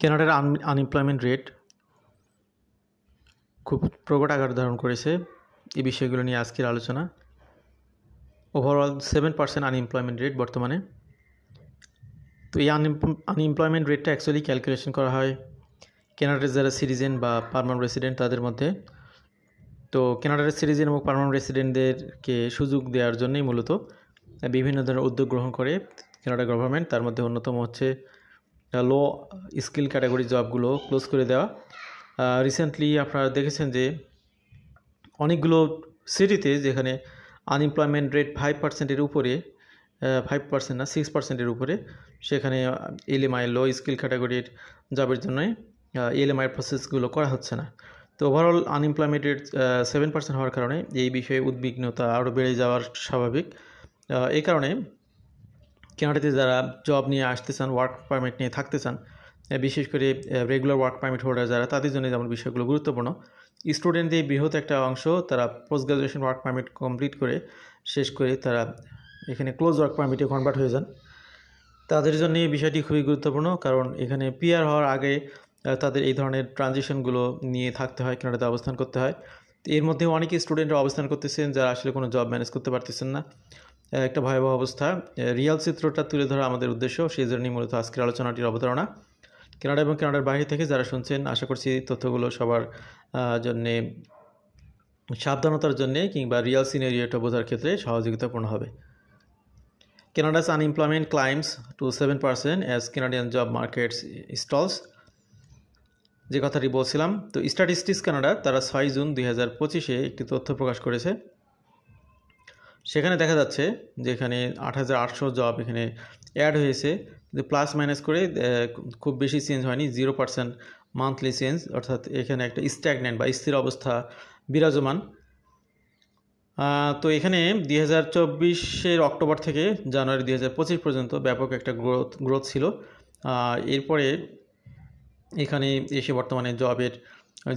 কানাডার unemployment rate খুব প্রকট আকার ধারণ করেছে। এই বিষয়গুলো নিয়ে আজকের আলোচনা। ওভারঅল 7% আনএমপ্লয়মেন্ট রেট বর্তমানে। তো এই আনএমপ্লয়মেন্ট রেটটা অ্যাকচুয়ালি ক্যালকুলেশন করা হয় কানাডার যারা সিটিজেন বা পার্মানেন্ট রেসিডেন্ট তাদের মধ্যে। তো কানাডার সিটিজেন এবং পার্মানেন্ট রেসিডেন্টদেরকে সুযোগ দেওয়ার জন্যই মূলত বিভিন্ন ধরনের উদ্যোগ গ্রহণ করে কানাডা গভর্নমেন্ট। তার মধ্যে অন্যতম হচ্ছে লো স্কিল ক্যাটাগরি জবগুলো ক্লোজ করে দেওয়া। রিসেন্টলি আপনারা দেখেছেন যে অনেকগুলো সিটিতে যেখানে আনএমপ্লয়মেন্ট রেট 5%-এর উপরে, 5% না 6%-এর উপরে, সেখানে এলএমআই লো স্কিল ক্যাটাগরির জবের জন্য এলএমআই প্রসেসগুলো করা হচ্ছে না। তো ওভারঅল আনএমপ্লয়মেন্ট রেট 7% হওয়ার কারণে এই বিষয়ে উদ্বিগ্নতা আরও বেড়ে যাওয়ার স্বাভাবিক। এই কারণে কানাডাতে যারা জব নিয়ে আসতে চান, ওয়ার্ক পারমিট নিয়ে থাকতে চান, বিশেষ করে রেগুলার ওয়ার্ক পারমিট হোল্ডার যারা, তাদের জন্য যেমন বিষয়গুলো গুরুত্বপূর্ণ। স্টুডেন্টদের বৃহৎ একটা অংশ তারা post graduation work permit complete করে শেষ করে তারা এখানে ক্লোজ ওয়ার্ক পারমিটে কনভার্ট হয়ে যান। তাদের জন্য এই বিষয়টি খুবই গুরুত্বপূর্ণ, কারণ এখানে পিআর হওয়ার আগে তাদের এই ধরনের ট্রানজিশনগুলো নিয়ে থাকতে হয়, কানাডাতে অবস্থান করতে হয়। এর মধ্যে অনেকেই স্টুডেন্টরা অবস্থান করতেছেন যারা আসলে কোনো জব ম্যানেজ করতে পারতেছেন না। একটা ভয়াবহ অবস্থা। রিয়াল চিত্রটা তুলে ধরা আমাদের উদ্দেশ্য, সেই জন্যই মূলত আজকের আলোচনাটির অবতারণা। কানাডা এবং কানাডার বাইরে থেকে যারা শুনছেন, আশা করছি তথ্যগুলো সবার জন্যে সাবধানতার জন্যে কিংবা রিয়াল সিনারিওটা বোঝার ক্ষেত্রে সহযোগিতাপূর্ণ হবে। Canada's unemployment climbs to 7% as Canadian job markets stalls, যে কথাটি বলছিলাম। তো স্ট্যাটিস্টিক্স কানাডা তারা 6 জুন 2025-এ একটি তথ্য প্রকাশ করেছে। সেখানে দেখা যাচ্ছে যে এখানে 8,800 জব এখানে অ্যাড হয়েছে, প্লাস মাইনাস করে খুব বেশি চেঞ্জ হয়নি, 0% মান্থলি চেঞ্জ, অর্থাৎ এখানে একটা স্ট্যাগনেন্ট বা স্থির অবস্থা বিরাজমান। তো এখানে 2024-এর অক্টোবর থেকে জানুয়ারি 2025 পর্যন্ত ব্যাপক একটা গ্রোথ ছিল। এরপরে এখানে এসে বর্তমানে জবের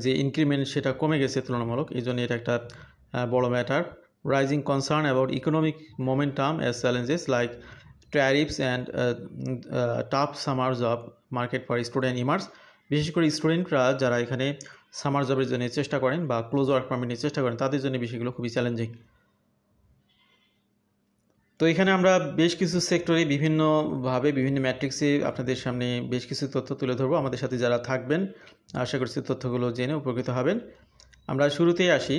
যে ইনক্রিমেন্ট সেটা কমে গেছে তুলনামূলক, এই জন্য এটা একটা বড় matter. Rising concern about economic momentum as challenges like tariffs and tough summer job market for student immerse. বিশেষ করে স্টুডেন্টরা যারা এখানে সামার জবের জন্য চেষ্টা করেন বা ক্লোজ ওয়ার্ক পারমিট নিয়ে চেষ্টা করেন, তাদের জন্য বিষয়গুলো খুবই চ্যালেঞ্জিং। তো এখানে আমরা বেশ কিছু সেক্টরে বিভিন্নভাবে বিভিন্ন ম্যাট্রিক্সে আপনাদের সামনে বেশ কিছু তথ্য তুলে ধরবো। আমাদের সাথে যারা থাকবেন আশা করছি তথ্যগুলো জেনে উপকৃত হবেন। আমরা শুরুতেই আসি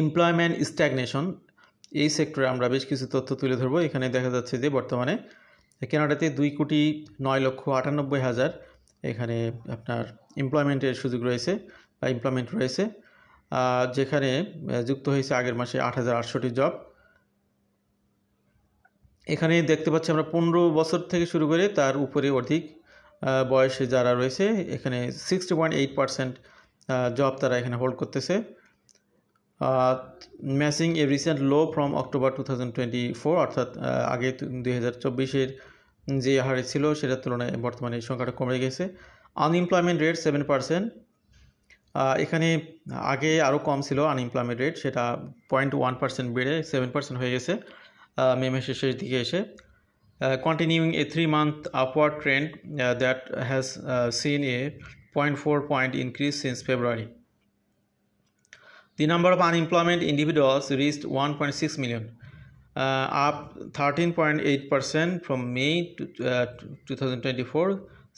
এমপ্লয়মেন্ট স্ট্যাগনেশন, এই সেক্টরে আমরা বেশ কিছু তথ্য তুলে ধরবো। এখানে দেখা যাচ্ছে যে বর্তমানে কানাডাতে 2,98,98,000 এখানে আপনার এমপ্লয়মেন্টের সুযোগ রয়েছে বা এমপ্লয়মেন্ট রয়েছে, যেখানে যুক্ত হয়েছে আগের মাসে 8,800টি জব। এখানে দেখতে পাচ্ছি আমরা 15 বছর থেকে শুরু করে তার উপরে অধিক বয়সে যারা রয়েছে, এখানে 60.8% জব তারা এখানে হোল্ড করতেছে, matching a recent low from October 2024, অর্থাৎ আগে 2024-এর যে হারে ছিল সেটার তুলনায় বর্তমানে এই সংখ্যাটা কমে গেছে। আনএমপ্লয়মেন্ট রেট 7%, এখানে আগে আরও কম ছিল আনএমপ্লয়মেন্ট রেট, সেটা 0.1% বেড়ে 7% হয়ে গেছে মে মাসের শেষ দিকে এসে। Continuing A 3-month upward trend that has seen A 0.4 point increase since February. The number of unemployment individuals reached 1.6 million, up 13.8% from May 2024,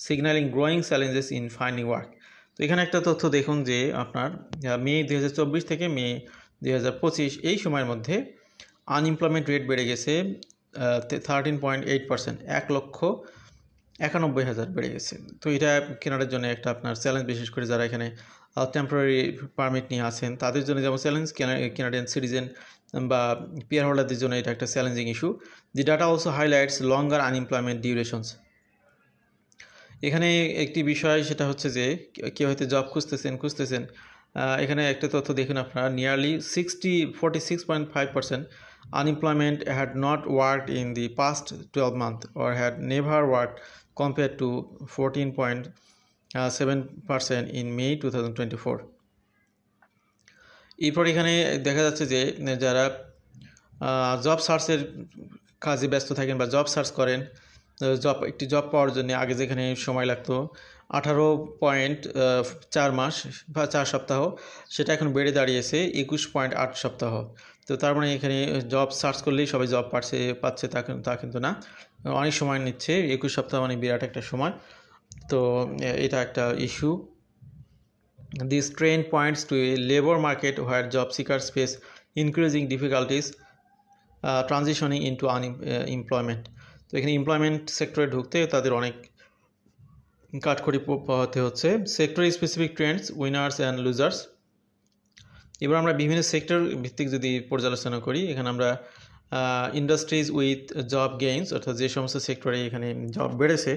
signaling growing challenges in finding work. তো এখানে একটা তথ্য দেখুন যে আপনার মে 2024 থেকে মে 2025 এই সময়ের মধ্যে আনএমপ্লয়মেন্ট রেট বেড়ে গেছে 13.8%, 1,91,000 বেড়ে গেছে। তো এটা কেনার জন্য একটা আপনার চ্যালেঞ্জ, বিশেষ করে যারা এখানে টেম্পোরারি পারমিট নিয়ে আছেন তাদের জন্য যেমন চ্যালেঞ্জ, কানাডিয়ান সিটিজেন বা পিআর হোল্ডারদের জন্য এটা একটা চ্যালেঞ্জিং ইস্যু। দি ডাটা অলসো হাইলাইটস লঙ্গার আনএমপ্লয়মেন্ট ডিউরেশনস। এখানে একটি বিষয় সেটা হচ্ছে যে কেউ হয়তো জব খুঁজতেছেন, এখানে একটা তথ্য দেখুন আপনারা, nearly 46.5% unemployment had not worked in the past 12 months or had never worked, compared to 14.7% in May 2024. এরপর এখানে দেখা যাচ্ছে যে যারা জব সার্চের কাজে ব্যস্ত থাকেন বা জব সার্চ করেন, একটি জব পাওয়ার জন্য আগে যেখানে সময় লাগতো 18.4 মাস বা 4 সপ্তাহ, সেটা এখন বেড়ে দাঁড়িয়েছে 21.8 সপ্তাহ। তো তার মানে এখানে জব সার্চ করলেই সবাই জব পাচ্ছে তা কিন্তু না, অনেক সময় নিচ্ছে। 21 সপ্তাহ মানে বিরাট একটা সময়। তো এটা একটা issue. This trend points to a labor market where job seekers face increasing difficulties transitioning into unemployment. তো এখানে এমপ্লয়মেন্ট সেক্টরে ঢুকতে তাদের অনেক কাঠখড়ি পোহাতে হচ্ছে। Sector specific Trends, winners and losers. এবার আমরা বিভিন্ন সেক্টর ভিত্তিক যদি পর্যালোচনা করি, এখানে আমরা ইন্ডাস্ট্রিজ উইথ জব গেইনস, অর্থাৎ যে সমস্ত সেক্টরে এখানে জব বেড়েছে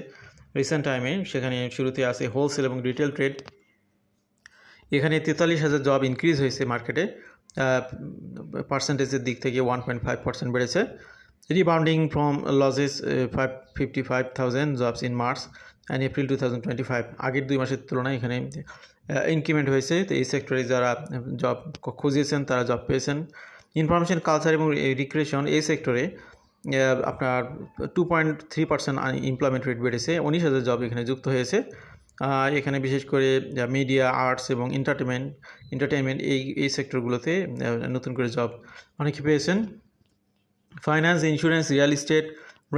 রিসেন্ট টাইমে, সেখানে শুরুতে আছে হোলসেল এবং রিটেল ট্রেড। এখানে 43,000 জব ইনক্রিজ হয়েছে মার্কেটে, পার্সেন্টেজের দিক থেকে 1.5% বেড়েছে। রিবাউন্ডিং from losses 55,000 jobs in March and April 2025। আগের 2 মাসের তুলনায় এখানে ইনক্রিমেন্ট হয়েছে। তো এই সেক্টরে যারা জব খুঁজেছেন তারা জব পেয়েছেন। ইনফরমেশন কালচার এবং রিক্রিয়েশন, এই সেক্টরে আপনার 2.3% এমপ্লয়মেন্ট রেট বেড়েছে। 19,000 জব এখানে যুক্ত হয়েছে। এখানে বিশেষ করে মিডিয়া, আর্টস এবং এন্টারটেনমেন্ট এই সেক্টরগুলোতে নতুন করে জব অনেকে পেয়েছেন। Finance, insurance, real estate,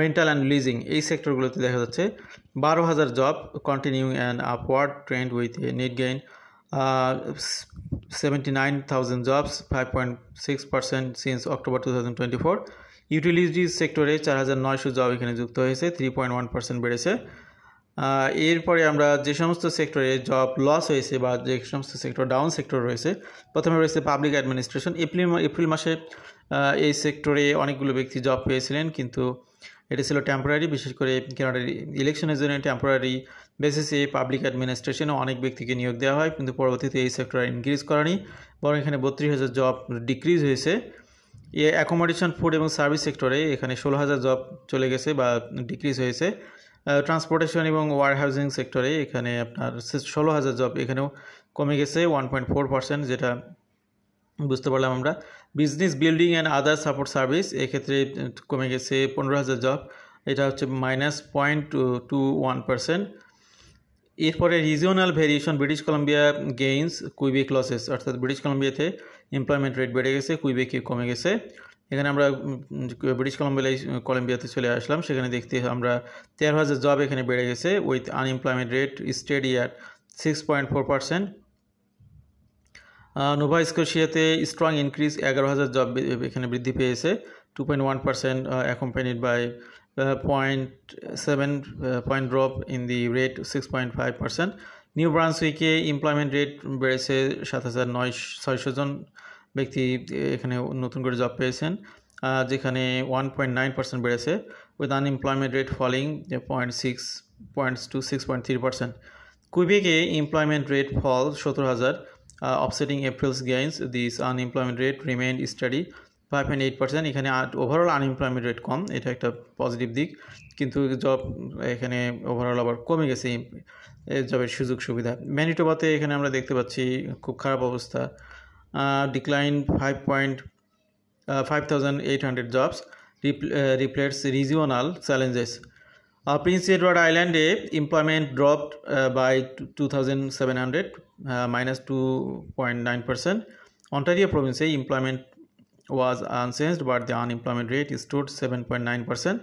rental and leasing, এই সেক্টরগুলোতে দেখা যাচ্ছে 12,000 job, continuing and upward trend with a net gain 79,000 jobs, 5.6% since October 2024। Utilities সেক্টরে 4,900 জব এখানে যুক্ত হয়েছে, 3.1% বেড়েছে। এরপরে আমরা যে সমস্ত সেক্টরে জব লস হয়েছে বা যে সমস্ত সেক্টর ডাউন সেক্টর রয়েছে, প্রথমে রয়েছে পাবলিক অ্যাডমিনিস্ট্রেশন। এপ্রিল মাসে এই সেক্টরে অনেকগুলো ব্যক্তি জব পেয়েছিলেন, কিন্তু এটা ছিল টেম্পোরারি। বিশেষ করে কানাডার ইলেকশনের জন্য টেম্পোরারি বেসিসে পাবলিক অ্যাডমিনিস্ট্রেশনে অনেক ব্যক্তিকে নিয়োগ দেওয়া হয়, কিন্তু পরবর্তীতে এই সেক্টর ইনক্রিজ করেনি, বরং এখানে 32,000 জব ডিক্রিজ হয়েছে। অ্যাকোমোডেশন, ফুড এবং সার্ভিস সেক্টরে এখানে 16,000 জব চলে গেছে বা ডিক্রিজ হয়েছে। ট্রান্সপোর্টেশন এবং ওয়ারহাউজিং সেক্টরে এখানে আপনার 16,000 জব এখানেও কমে গেছে 1.4%, যেটা বুঝতে পারলাম আমরা। Business, building and other support service, এক্ষেত্রে কমে গেছে 15,000 জব, এটা হচ্ছে -0.21%। এরপরে regional variation, British Columbia gains, Quebec losses, অর্থাৎ ব্রিটিশ কলাম্বিয়াতে এমপ্লয়মেন্ট রেট বেড়ে গেছে, কুইবেকে কমে গেছে। এখানে আমরা ব্রিটিশ কলাম্বিয়াতে চলে আসলাম, সেখানে দেখতে আমরা 13,000 জব এখানে বেড়ে গেছে, with unemployment rate steady at 6.4%। Nova স্কোশিয়াতে স্ট্রং ইনক্রিজ, 11,000 জব এখানে বৃদ্ধি পেয়েছে, 2.1%, accompanied by 0.7 point drop in the rate 6.5%। New ব্রান্সউইকে এমপ্লয়মেন্ট রেট বেড়েছে, 7,600 জন ব্যক্তি এখানে নতুন করে জব পেয়েছেন, যেখানে 1.9% বেড়েছে, with unemployment rate falling 0.6 points to 6.3%। কুইবেকে employment rate fall 17,000, offsetting April's gains. This unemployment rate remained steady 5.8%। এখানে ওভারঅল আনএমপ্লয়মেন্ট রেট কম, এটা একটা পজিটিভ দিক, কিন্তু জব এখানে ওভারঅল আবার কমে গেছে জবের সুযোগ সুবিধা। ম্যানিটোবাতে এখানে আমরা দেখতে পাচ্ছি খুব খারাপ অবস্থা, decline 5,800 jobs, reflects regional challenges. Prince Edward আইল্যান্ডে employment dropped by 2,700, -2.9%. Ontario province employment was unchanged, but the unemployment rate stood 7.9%,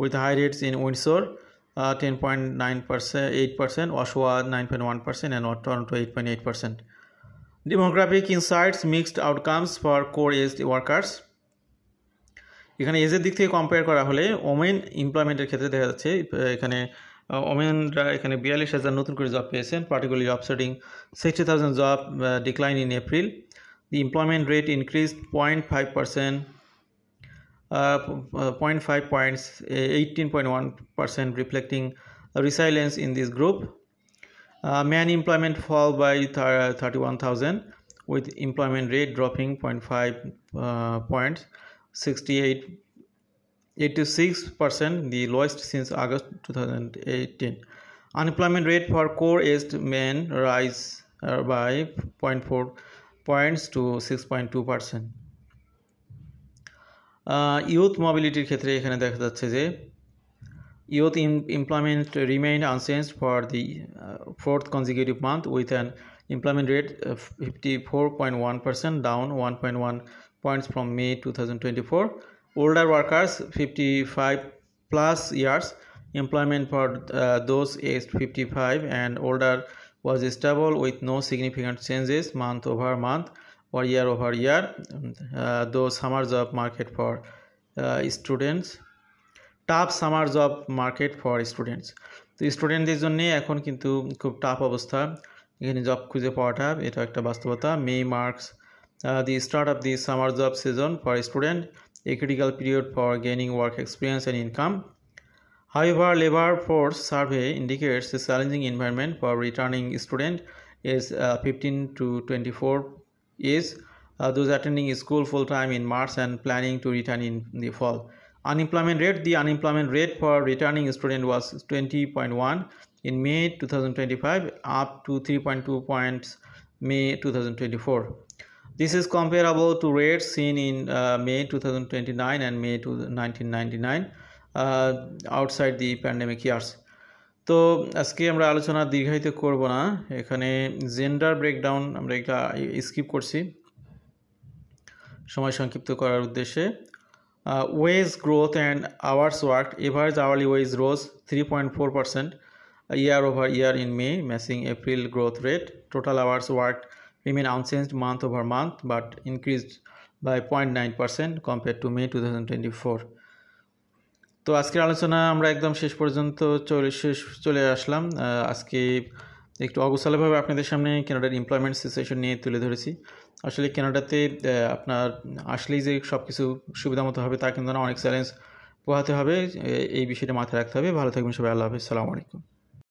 with high rates in Windsor 10.8%, Oshawa 9.1%, and Toronto 8.8%. Demographic insights, mixed outcomes for core-aged workers. এখানে এজের দিক থেকে compare করা হলে women এমপ্লয়মেন্টের ক্ষেত্রে দেখা যাচ্ছে এখানে ওমেনরা এখানে 42,000 নতুন করে জব পেয়েছেন, particularly offsetting 60,000 job decline in April. The employment rate increased 0.5%, 0.5 points, 18.1%, reflecting resilience in this group. Man employment fall by 31,000, with employment rate dropping 0.5 points, 86%, the lowest since August 2018. Unemployment rate for core-aged men rise by 0.4 points to 6.2%. Youth মোবিলিটির ক্ষেত্রে এখানে দেখা যাচ্ছে যে Youth employment remained unchanged for the fourth consecutive month with an employment rate of 54.1%, down 1.1 points from May 2024. Older workers 55 plus years employment for those aged 55 and older was stable with no significant changes month over month or year over year. Though summer job market for students, tough summer job market for students. তো স্টুডেন্টদের জন্য এখন কিন্তু খুব tough অবস্থা, এখানে job খুঁজে পাওয়াটা এটা একটা বাস্তবতা। May marks the start of the summer job season for student, a critical period for gaining work experience and income. However, labor force survey indicates a challenging environment for returning student is 15 to 24 is those attending school full-time in March and planning to return in the fall. Unemployment rate, the unemployment rate for returning student was 20.1 in May 2025, up to 3.2 points May 2024. This is comparable to rates seen in May 2029 and May 1999 outside the pandemic years. তো আজকে আমরা আলোচনা দীর্ঘায়িত করব না, এখানে gender breakdown আমরা এটা স্কিপ করছি সময় সংক্ষিপ্ত করার উদ্দেশ্যে। Wage growth and hours worked, average hourly wage rose 3.4% year over year in May, matching April growth rate. Total hours worked remain unchanged month over month but increased by 0.9% compared to May 2024. তো আজকের আলোচনা আমরা একদম শেষ পর্যন্ত চলে আসলাম। আজকে একটু অগোছালোভাবে আপনাদের সামনে কানাডার এমপ্লয়মেন্ট সিচুয়েশন নিয়ে তুলে ধরেছি। আসলে কানাডাতে আপনার আসলেই যে সব কিছু সুবিধা মতো হবে তা কিন্তু না, অনেক চ্যালেঞ্জ পোহাতে হবে, এই বিষয়টা মাথায় রাখতে হবে। ভালো থাকবেন সবাই, আল্লাহ হাফেজ, আসসালামু আলাইকুম।